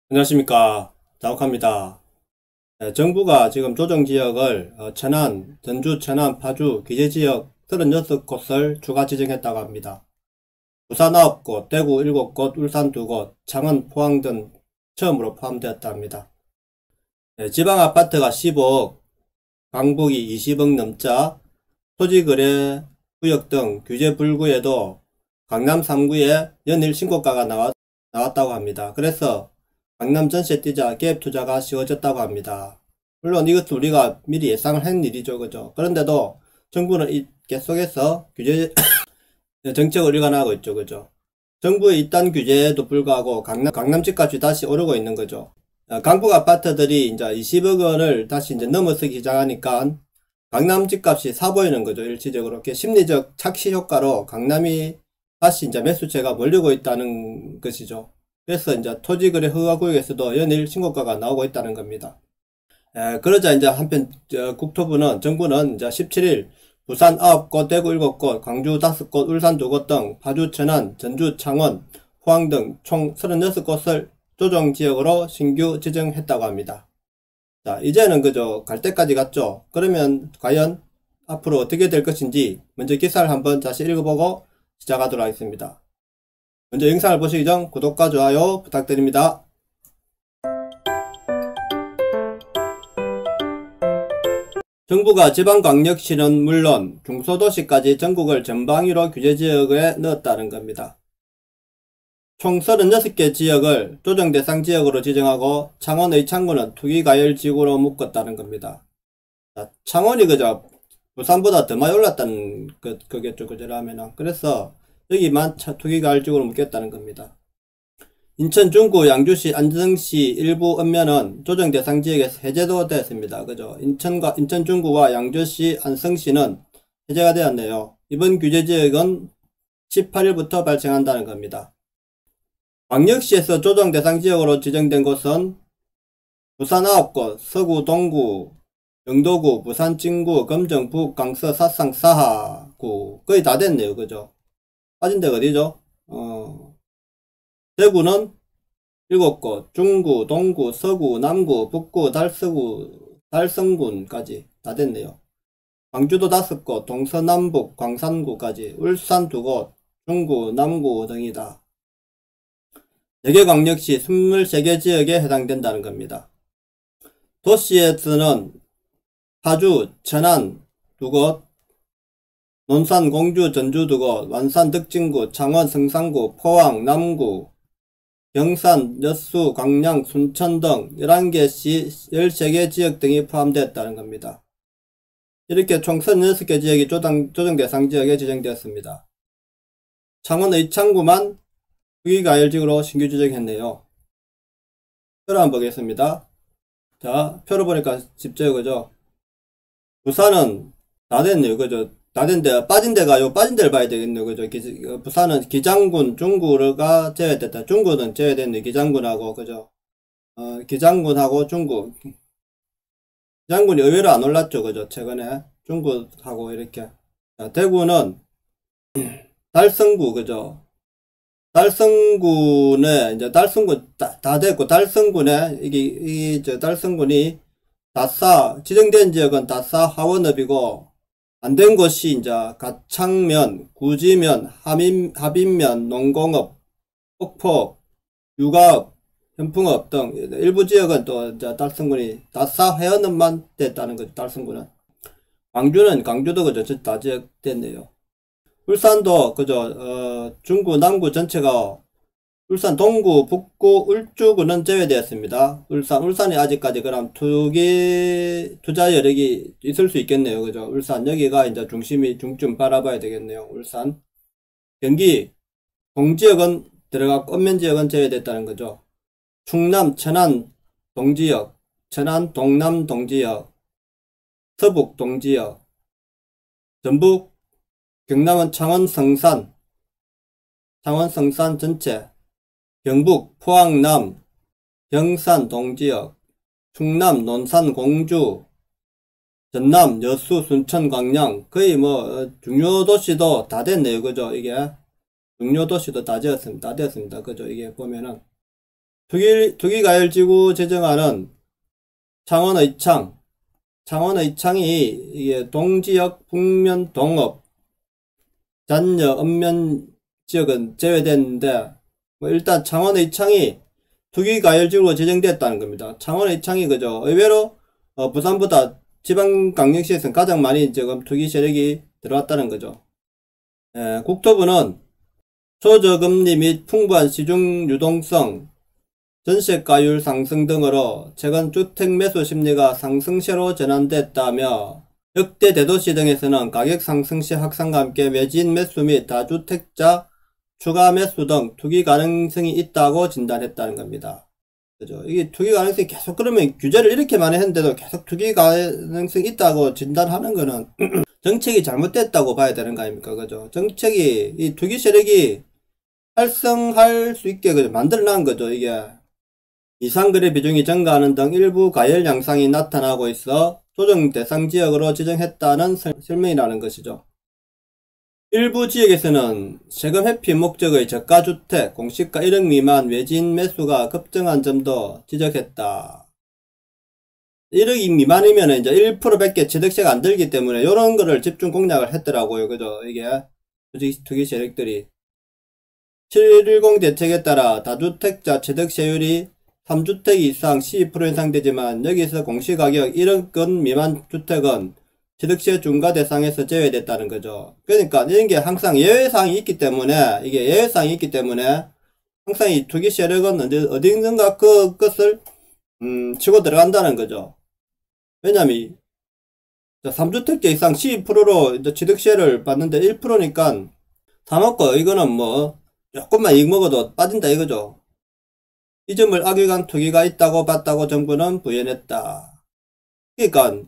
안녕하십니까. 자욱합니다. 네, 정부가 지금 조정지역을 천안, 전주, 천안, 파주, 기재지역 36곳을 추가 지정했다고 합니다. 부산 9곳, 대구 7곳, 울산 2곳, 창원, 포항 등 처음으로 포함되었다 합니다. 네, 지방아파트가 15억, 강북이 20억 넘자 토지거래 구역 등 규제 불구에도 강남 3구에 연일 신고가가 나왔다고 합니다. 그래서 강남 전세 뛰자 갭 투자가 쉬워졌다고 합니다. 물론 이것도 우리가 미리 예상을 한 일이죠. 그죠? 그런데도 정부는 계속해서 규제 정책을 일관하고 있죠. 그죠? 정부의 이딴 규제에도 불구하고 강남 집값이 다시 오르고 있는 거죠. 강북 아파트들이 이제 20억 원을 다시 이제 넘어서기 시작하니까 강남 집값이 사 보이는 거죠. 일시적으로. 이렇게 심리적 착시 효과로 강남이 다시 이제 매수세가 몰리고 있다는 것이죠. 그래서 이제 토지거래 허가구역에서도 연일 신고가가 나오고 있다는 겁니다. 그러자 이제 한편 국토부는 정부는 이제 17일 부산 9곳, 대구 7곳, 광주 5곳, 울산 2곳 등 파주, 천안, 전주, 창원, 포항 등 총 36곳을 조정지역으로 신규 지정했다고 합니다. 자, 이제는 그저 갈 때까지 갔죠. 그러면 과연 앞으로 어떻게 될 것인지 먼저 기사를 한번 다시 읽어보고 시작하도록 하겠습니다. 먼저 영상을 보시기 전 구독과 좋아요 부탁드립니다. 정부가 지방광역시는 물론 중소도시까지 전국을 전방위로 규제지역에 넣었다는 겁니다. 총 36개 지역을 조정대상 지역으로 지정하고 창원의 창구는 투기과열지구로 묶었다는 겁니다. 자, 창원이 그저 부산보다 더 많이 올랐다는 그겠죠. 그저라면은. 그래서 여기만 투기과열지구로 묶였다는 겁니다. 인천 중구, 양주시, 안성시 일부 읍면은 조정대상 지역에서 해제도 됐습니다. 그죠? 인천 중구와 양주시, 안성시는 해제가 되었네요. 이번 규제지역은 18일부터 발생한다는 겁니다. 광역시에서 조정대상 지역으로 지정된 곳은 부산 9곳, 서구, 동구, 영도구, 부산 진구, 금정, 북, 강서, 사상, 사하구 거의 다 됐네요. 그죠? 빠진 데가 어디죠? 대구는 7곳, 중구, 동구, 서구, 남구, 북구, 달서구, 달성군까지 다 됐네요. 광주도 5곳, 동서남북, 광산구까지, 울산 2곳, 중구, 남구 등이다. 4개 광역시 23개 지역에 해당된다는 겁니다. 도시에서는 파주, 천안 2곳, 논산, 공주, 전주 2곳, 완산, 덕진구, 창원, 성산구, 포항, 남구, 경산, 여수, 광양, 순천 등 11개 시 13개 지역 등이 포함되었다는 겁니다. 이렇게 총 36개 지역이 조정대상 지역에 지정되었습니다. 창원의 창구만 투기과열지구로 신규 지정했네요. 표를 한번 보겠습니다. 자, 표를 보니까 쉽죠, 그죠? 부산은 다 됐네요, 그죠? 다 된데, 빠진 데가요, 빠진 데를 봐야 되겠네요, 그죠? 부산은 기장군, 중구가 제외됐다. 중구는 제외됐네, 기장군하고, 그죠? 기장군하고 중구. 기장군이 의외로 안 올랐죠, 그죠? 최근에. 중구하고 이렇게. 자, 대구는 달성구, 그죠? 달성군에, 이제 달성군 다 됐고, 달성군에, 달성군이 지정된 지역은 다싸 하원읍이고, 안 된 곳이 이제 가창면, 구지면, 합인면, 농공업, 폭포, 육아업, 현풍업 등 일부 지역은 또 이제 달성군이 다싸 회원읍만 됐다는 거죠. 달성군은. 광주도 그죠. 다 지역됐네요. 울산도 그죠. 중구, 남구 전체가 울산 동구, 북구, 울주구는 제외되었습니다. 울산이 아직까지 그럼 투자 여력이 있을 수 있겠네요. 그죠? 울산, 여기가 이제 중점 바라봐야 되겠네요. 울산. 경기, 동지역은 들어갔고, 읍면 지역은 제외됐다는 거죠. 충남, 천안, 동지역, 천안, 동남 동지역, 서북 동지역, 전북, 경남은 창원, 성산 전체, 경북, 포항, 남, 경산, 동지역, 충남, 논산, 공주, 전남, 여수, 순천, 광양, 거의 중요 도시도 다 됐네요. 그죠? 이게, 중요 도시도 다 되었습니다. 그죠? 이게 보면은, 투기과열지구 지정안은 창원의 창이 이게 동지역, 북면, 동업, 잔여, 읍면 지역은 제외됐는데, 뭐 일단 창원의 창이 투기과열지구로 지정됐다는 겁니다. 창원의 창이 그죠. 의외로 부산보다 지방강력시에서는 가장 많이 지금 투기 세력이 들어왔다는 거죠. 국토부는 초저금리 및 풍부한 시중 유동성, 전세가율 상승 등으로 최근 주택 매수 심리가 상승세로 전환됐다며 역대 대도시 등에서는 가격 상승시 확산과 함께 매진 매수 및 다주택자 추가 매수 등 투기 가능성이 있다고 진단했다는 겁니다. 그죠? 이게 투기 가능성이 계속, 그러면 규제를 이렇게 많이 했는데도 계속 투기 가능성이 있다고 진단하는 거는 정책이 잘못됐다고 봐야 되는 거 아닙니까? 그죠? 정책이, 이 투기 세력이 활성할 수 있게 만들어 놓은 거죠, 이게. 이상거래 비중이 증가하는 등 일부 과열 양상이 나타나고 있어 조정 대상 지역으로 지정했다는 설명이라는 것이죠. 일부 지역에서는 세금 회피 목적의 저가주택, 공시가 1억 미만 외진 매수가 급증한 점도 지적했다. 1억 미만이면 이제 1%밖에 취득세가 안 들기 때문에 이런 거를 집중 공략을 했더라고요. 그죠? 이게 투기 세력들이. 710 대책에 따라 다주택자 취득세율이 3주택 이상 12% 이상 되지만 여기서 공시가격 1억 원 미만 주택은 취득세 중과 대상에서 제외됐다는 거죠. 그러니까 이런 게 항상 예외사항이 있기 때문에, 이게 예외사항이 있기 때문에 항상 이 투기 세력은 어딘가 그것을 치고 들어간다는 거죠. 왜냐면 3주택자 이상 12%로 이제 취득세를 받는데 1%니까 사먹고 이거는 뭐 조금만 이익 먹어도 빠진다 이거죠. 이 점을 악의간 투기가 있다고 봤다고 정부는 부연했다. 그러니까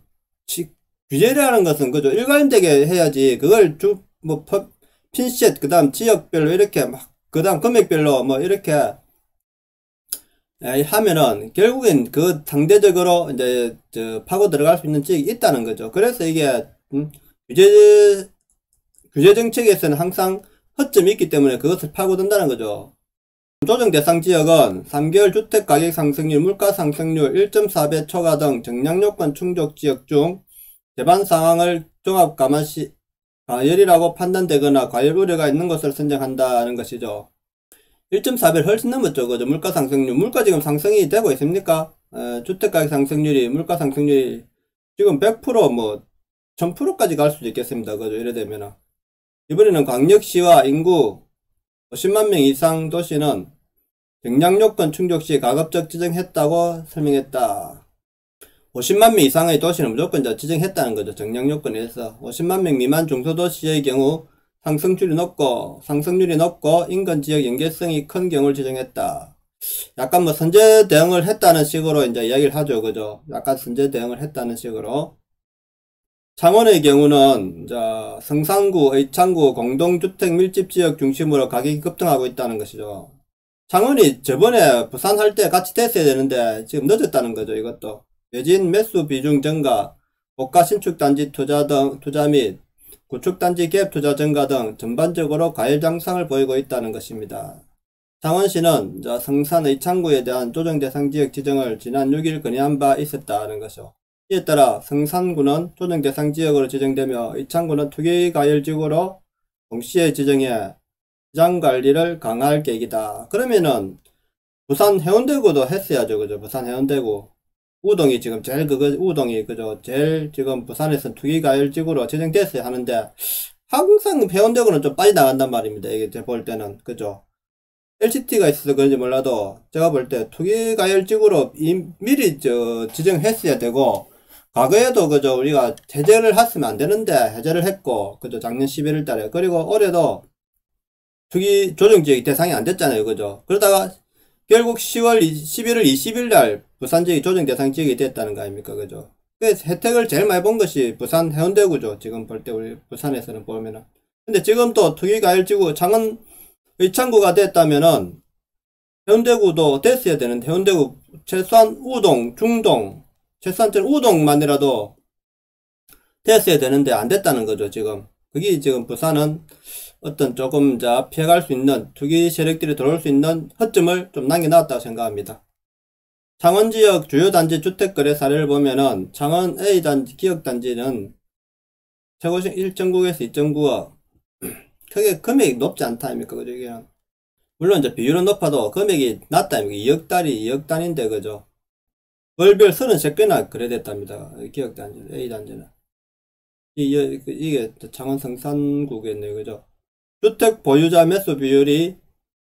규제라는 것은 그죠, 일관되게 해야지. 그걸 뭐 핀셋 그다음 지역별로 이렇게 막 그다음 금액별로 뭐 이렇게 하면은 결국엔 그 상대적으로 이제 파고 들어갈 수 있는 지역이 있다는 거죠. 그래서 이게 규제 정책에서는 항상 허점이 있기 때문에 그것을 파고든다는 거죠. 조정 대상 지역은 3개월 주택 가격 상승률, 물가 상승률, 1.4배 초과 등 정량 요건 충족 지역 중 재반 상황을 종합 감안시 과열이라고 판단되거나 과열 우려가 있는 것을 선정한다는 것이죠. 1.4배를 훨씬 넘었죠. 그죠? 물가 상승률. 물가 지금 상승이 되고 있습니까? 주택가격 상승률이, 물가 상승률이 지금 100% 뭐 1000%까지 갈 수도 있겠습니다. 그죠? 이래 되면은. 이번에는 광역시와 인구 10만 명 이상 도시는 정량 요건 충족 시 가급적 지정했다고 설명했다. 50만 명 이상의 도시는 무조건 지정했다는 거죠. 정량 요건에서. 50만 명 미만 중소도시의 경우 상승률이 높고 인근 지역 연계성이 큰 경우를 지정했다. 약간 뭐 선제 대응을 했다는 식으로 이제 이야기를 하죠. 그죠? 약간 선제 대응을 했다는 식으로. 창원의 경우는 성산구, 의창구 공동주택 밀집지역 중심으로 가격이 급등하고 있다는 것이죠. 창원이 저번에 부산 할 때 같이 됐어야 되는데 지금 늦었다는 거죠. 이것도 외진 매수 비중 증가, 고가 신축단지 투자 및 구축단지 갭 투자 증가 등 전반적으로 과열 양상을 보이고 있다는 것입니다. 창원시는 성산 의창구에 대한 조정 대상 지역 지정을 지난 6일 건의한 바 있었다는 것이죠. 이에 따라 성산구는 조정 대상 지역으로 지정되며 의창구는 투기과열지구로 동시에 지정해 시장관리를 강화할 계획이다. 그러면은 부산 해운대구도 했어야죠. 그죠? 부산 해운대구. 우동이 지금 우동이 그죠? 제일 지금 부산에서 투기과열지구로 지정됐어야 하는데 항상 해운대구는 좀 빠져나간단 말입니다. 이게 제가 볼 때는. 그죠? LCT가 있어서 그런지 몰라도 제가 볼 때 투기과열지구로 미리 지정했어야 되고, 과거에도 그죠, 우리가 해제를 했으면 안 되는데 해제를 했고, 그죠, 작년 11월 달에. 그리고 올해도 투기 조정지역이 대상이 안 됐잖아요. 그죠? 그러다가 결국 11월 20일 날 부산 지역이 조정 대상 지역이 됐다는 거 아닙니까? 그죠? 그래서 혜택을 제일 많이 본 것이 부산 해운대구죠. 지금 볼 때 우리 부산에서는 보면은. 근데 지금 또 투기과열지구 창원 의창구가 됐다면은 해운대구도 됐어야 되는데, 해운대구 최소한 우동, 중동, 최소한 우동만이라도 됐어야 되는데 안 됐다는 거죠. 지금 그게 지금 부산은 어떤 조금 이제 피해갈 수 있는 투기 세력들이 들어올 수 있는 허점을 좀 남겨놨다고 생각합니다. 창원 지역 주요 단지 주택 거래 사례를 보면은 창원 A단지 기역단지는 최고층 1.9에서 2.9억 크게 금액이 높지 않다 아닙니까 그죠. 이게 물론 이제 비율은 높아도 금액이 낮다 아닙니까. 2억 달이 2억 단인데 그죠. 월별 33개나 거래됐답니다. 기역단지 A단지는 이게 창원 성산구겠네요 그죠. 주택 보유자 매수 비율이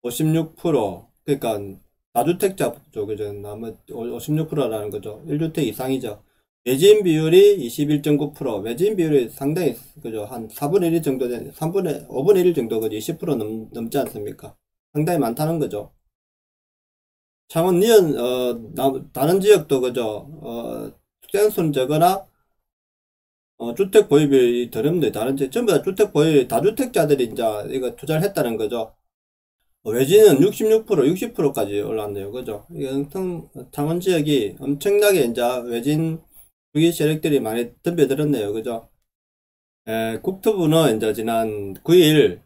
56%, 그러니까 다주택자 쪽이죠. 나머지 56%라는 거죠. 1주택 이상이죠. 매진 비율이 21.9%, 매진 비율이 상당히 그죠. 한 4분의 1 정도 된 5분의 1 정도 그죠. 20% 넘지 않습니까? 상당히 많다는 거죠. 창원 니은 다른 지역도 그죠. 수익수는 적거나 주택 보유율이 더럽네. 다른 지 전부 다 주택 보유 다주택자들이 이제 이거 투자를 했다는 거죠. 외진은 66%, 60%까지 올랐네요. 그죠? 이게 엄청, 창원 지역이 엄청나게 이제 외진 투기 세력들이 많이 덤벼들었네요. 그죠? 국토부는 이제 지난 9일,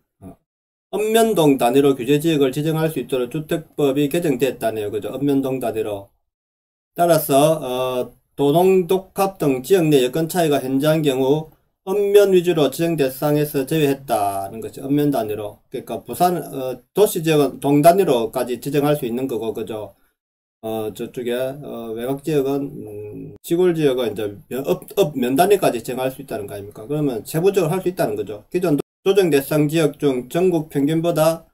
읍면동 단위로 규제지역을 지정할 수 있도록 주택법이 개정됐다네요. 그죠? 읍면동 단위로. 따라서, 도농독합 등 지역 내 여건 차이가 현저한 경우, 읍면 위주로 지정 대상에서 제외했다는 거죠. 읍면 단위로. 그러니까 부산 도시 지역은 동 단위로까지 지정할 수 있는 거고 그죠. 저쪽에 외곽 지역은 시골 지역은 이제 면 단위까지 지정할 수 있다는 거 아닙니까? 그러면 세부적으로 할 수 있다는 거죠. 기존 조정 대상 지역 중 전국 평균보다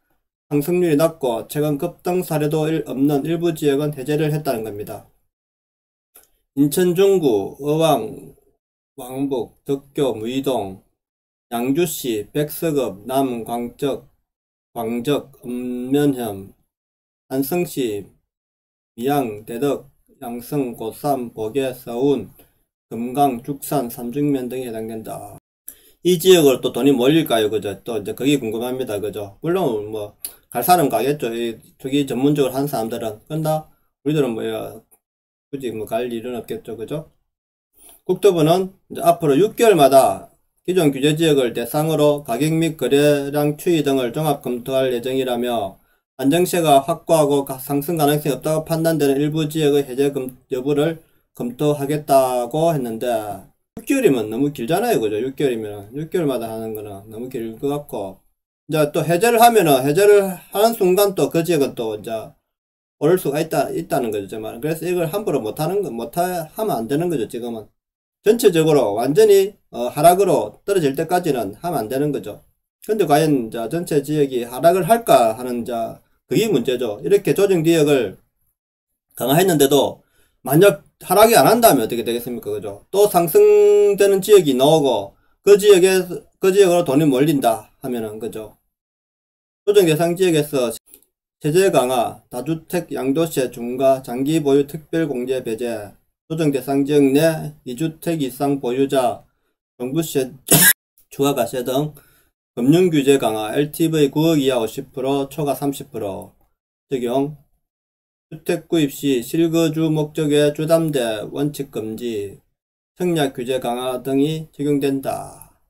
상승률이 낮고 최근 급등 사례도 없는 일부 지역은 해제를 했다는 겁니다. 인천 중구, 어왕, 왕복, 덕교, 무이동, 양주시, 백석읍, 남, 광적, 읍면현, 안성시, 미양, 대덕, 양성, 고삼, 보계, 서운, 금강, 죽산, 삼중면 등이 해당된다. 이 지역으로 또 돈이 몰릴까요? 그죠? 또 이제 그게 궁금합니다. 그죠? 물론 뭐 갈 사람 가겠죠. 이 투기 전문적으로 하는 사람들은. 그런다 우리들은 뭐야 굳이 뭐 갈 일은 없겠죠. 그죠? 국토부는 이제 앞으로 6개월마다 기존 규제지역을 대상으로 가격 및 거래량 추이 등을 종합 검토할 예정이라며 안정세가 확고하고 상승 가능성이 없다고 판단되는 일부 지역의 해제 여부를 검토하겠다고 했는데 6개월이면 너무 길잖아요. 그죠? 6개월이면 6개월마다 하는 거는 너무 길 것 같고 이제 또 해제를 하면은 해제를 하는 순간 또 그 지역은 또 이제 오를 수가 있다는 거죠. 그래서 이걸 함부로 하면 안 되는 거죠. 지금은 전체적으로 완전히 하락으로 떨어질 때까지는 하면 안 되는 거죠. 근데 과연 전체 지역이 하락을 할까 하는 그게 문제죠. 이렇게 조정 지역을 강화했는데도 만약 하락이 안 한다면 어떻게 되겠습니까? 그죠? 또 상승되는 지역이 나오고 그 지역으로 돈이 몰린다 하면은 그죠? 조정 대상 지역에서 세제 강화, 다주택 양도세 중과 장기 보유 특별 공제 배제, 조정 대상 지역 내 2주택 이상 보유자 종부세, 추가과세 등 금융규제 강화, LTV 9억 이하 50%, 초과 30% 적용, 주택 구입 시 실거주 목적의 주담대 원칙 금지, 청약 규제 강화 등이 적용된다.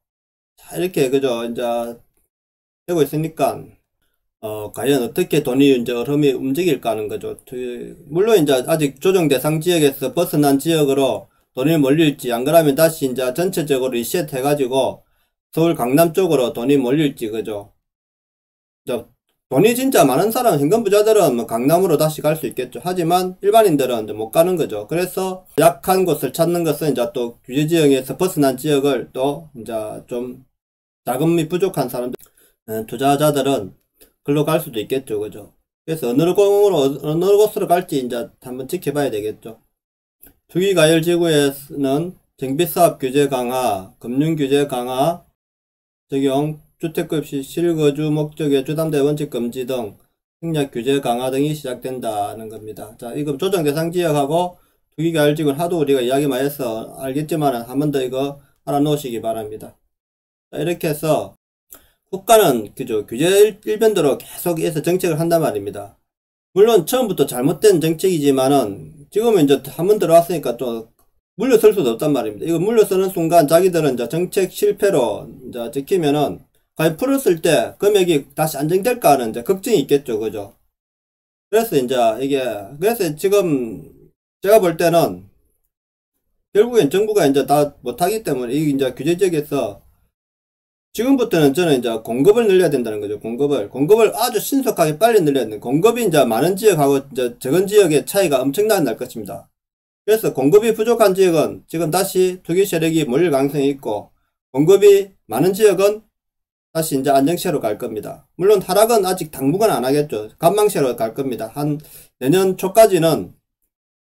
자, 이렇게 그죠? 이제 되고 있으니까 과연 어떻게 돈이 이제 흐름이 움직일까 하는 거죠. 물론 이제 아직 조정 대상 지역에서 벗어난 지역으로 돈이 몰릴지 안 그러면 다시 이제 전체적으로 리셋 해가지고 서울 강남 쪽으로 돈이 몰릴지 그죠. 돈이 진짜 많은 사람 현금 부자들은 뭐 강남으로 다시 갈 수 있겠죠. 하지만 일반인들은 이제 못 가는 거죠. 그래서 약한 곳을 찾는 것은 이제 또 규제 지역에서 벗어난 지역을 또 이제 좀 자금이 부족한 사람들 투자자들은 글로 갈 수도 있겠죠. 그죠? 그래서 어느 곳으로 갈지 이제 한번 지켜봐야 되겠죠. 투기과열지구에는 정비사업 규제 강화, 금융규제 강화 적용, 주택구입 시 실거주 목적의 주담대 원칙 금지 등 청약 규제 강화 등이 시작된다는 겁니다. 자, 이거 조정 대상 지역하고 투기과열지구는 하도 우리가 이야기 많이 해서 알겠지만 한 번 더 이거 알아놓으시기 바랍니다. 자, 이렇게 해서 국가는 그죠 규제 일변도로 계속 해서 정책을 한단 말입니다. 물론 처음부터 잘못된 정책이지만은 지금은 이제 한번 들어왔으니까 또 물러설 수도 없단 말입니다. 이거 물러서는 순간 자기들은 이제 정책 실패로 이제 찍히면은 과연 풀었을 때 금액이 다시 안정될까 하는 이제 걱정이 있겠죠. 그죠? 그래서 이제 그래서 지금 제가 볼 때는 결국엔 정부가 이제 다 못하기 때문에 이 이제 규제 지역에서 지금부터는 저는 이제 공급을 늘려야 된다는 거죠. 공급을 아주 신속하게 빨리 늘려야 되는, 공급이 이제 많은 지역하고 이제 적은 지역의 차이가 엄청나게 날 것입니다. 그래서 공급이 부족한 지역은 지금 다시 투기 세력이 몰릴 가능성이 있고, 공급이 많은 지역은 다시 이제 안정세로 갈 겁니다. 물론 하락은 아직 당분간 안 하겠죠. 관망세로 갈 겁니다. 한 내년 초까지는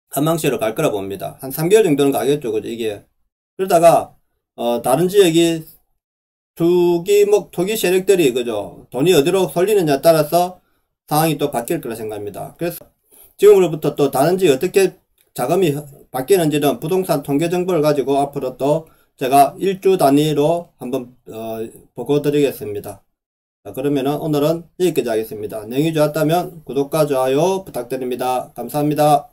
관망세로 갈 거라 봅니다. 한 3개월 정도는 가겠죠. 그죠? 이게 그러다가 다른 지역이 투기 세력들이 그죠? 돈이 어디로 쏠리느냐에 따라서 상황이 또 바뀔 거라 생각합니다. 그래서 지금으로부터 또 다른 지역 어떻게 자금이 바뀌는지는 부동산 통계 정보를 가지고 앞으로 또 제가 일주 단위로 한번 보고 드리겠습니다. 자, 그러면은 오늘은 여기까지 하겠습니다. 내용이 좋았다면 구독과 좋아요 부탁드립니다. 감사합니다.